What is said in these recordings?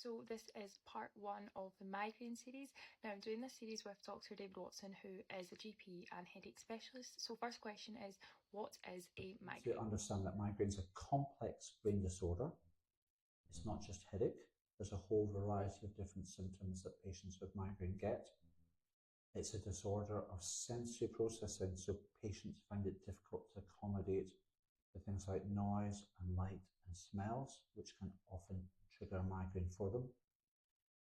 So this is part one of the migraine series. Now I'm doing this series with Dr. David Watson, who is a GP and headache specialist. So first question is, what is a migraine? To understand that migraine is a complex brain disorder. It's not just headache. There's a whole variety of different symptoms that patients with migraine get. It's a disorder of sensory processing, so patients find it difficult to accommodate to things like noise and light and smells, which can often trigger a migraine for them.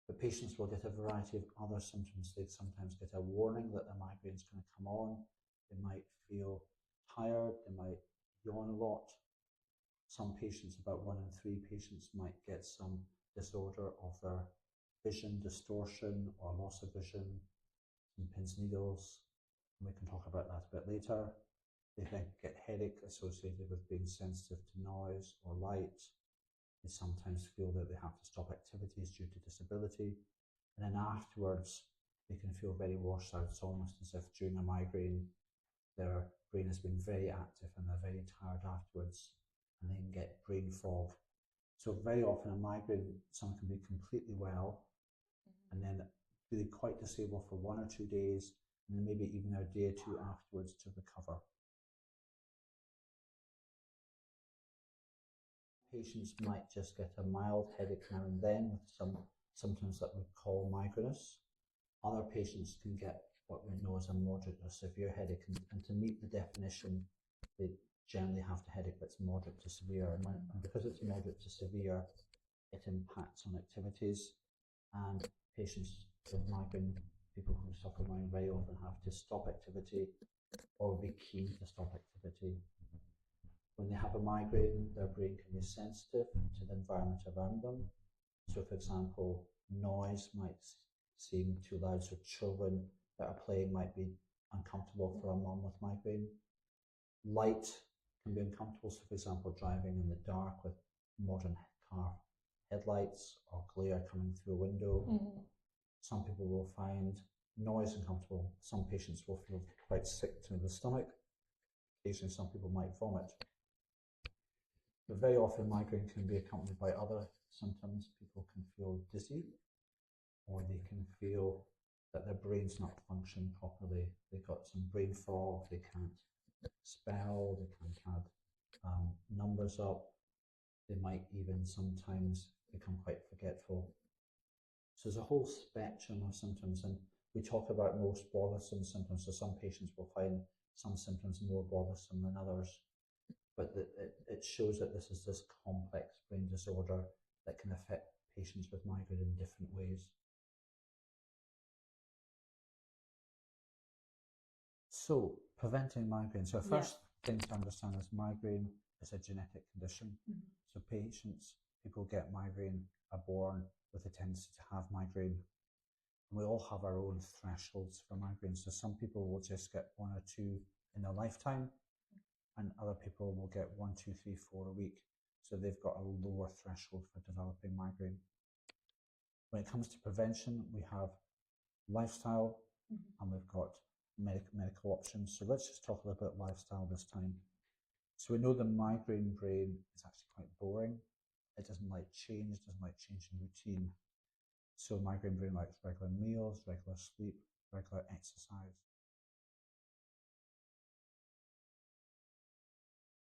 But patients will get a variety of other symptoms. They sometimes get a warning that the migraine is going to come on. They might feel tired. They might yawn a lot. Some patients, about 1 in 3 patients, might get some disorder of their vision, distortion or loss of vision, some pins, needles, and we can talk about that a bit later. They then get headache associated with being sensitive to noise or light. They sometimes feel that they have to stop activities due to disability. And then afterwards, they can feel very washed out. It's almost as if during a migraine, their brain has been very active and they're very tired afterwards, and they can get brain fog. So very often a migraine, someone can be completely well and then really quite disabled for 1 or 2 days, and then maybe even a day or two afterwards to recover. Patients might just get a mild headache now and then with some symptoms that we call migrainous. Other patients can get what we know as a moderate or severe headache, and to meet the definition, they generally have a headache that's moderate to severe. And because it's moderate to severe, it impacts on activities, and patients with migraine, people who suffer migraine, very often have to stop activity or be keen to stop activity. When they have a migraine, their brain can be sensitive to the environment around them. So, for example, noise might seem too loud, so children that are playing might be uncomfortable for a mum with migraine. Light can be uncomfortable, so for example, driving in the dark with modern car headlights or glare coming through a window. Some people will find noise uncomfortable. Some patients will feel quite sick to the stomach. Occasionally, some people might vomit. But very often migraine can be accompanied by other symptoms. People can feel dizzy, or they can feel that their brain's not functioning properly. They've got some brain fog, they can't spell, they can't add numbers up. They might even sometimes become quite forgetful. So there's a whole spectrum of symptoms, and we talk about most bothersome symptoms. So some patients will find some symptoms more bothersome than others. But it shows that this is this complex brain disorder that can affect patients with migraine in different ways. So, preventing migraine. So, first thing to understand is migraine is a genetic condition. So, people get migraine, are born with a tendency to have migraine. And we all have our own thresholds for migraine. So, some people will just get 1 or 2 in their lifetime, and other people will get 1, 2, 3, 4 a week. So they've got a lower threshold for developing migraine. When it comes to prevention, we have lifestyle and we've got medical options. So let's just talk a little bit lifestyle this time. So we know the migraine brain is actually quite boring. It doesn't like change, doesn't like changing routine. So migraine brain likes regular meals, regular sleep, regular exercise.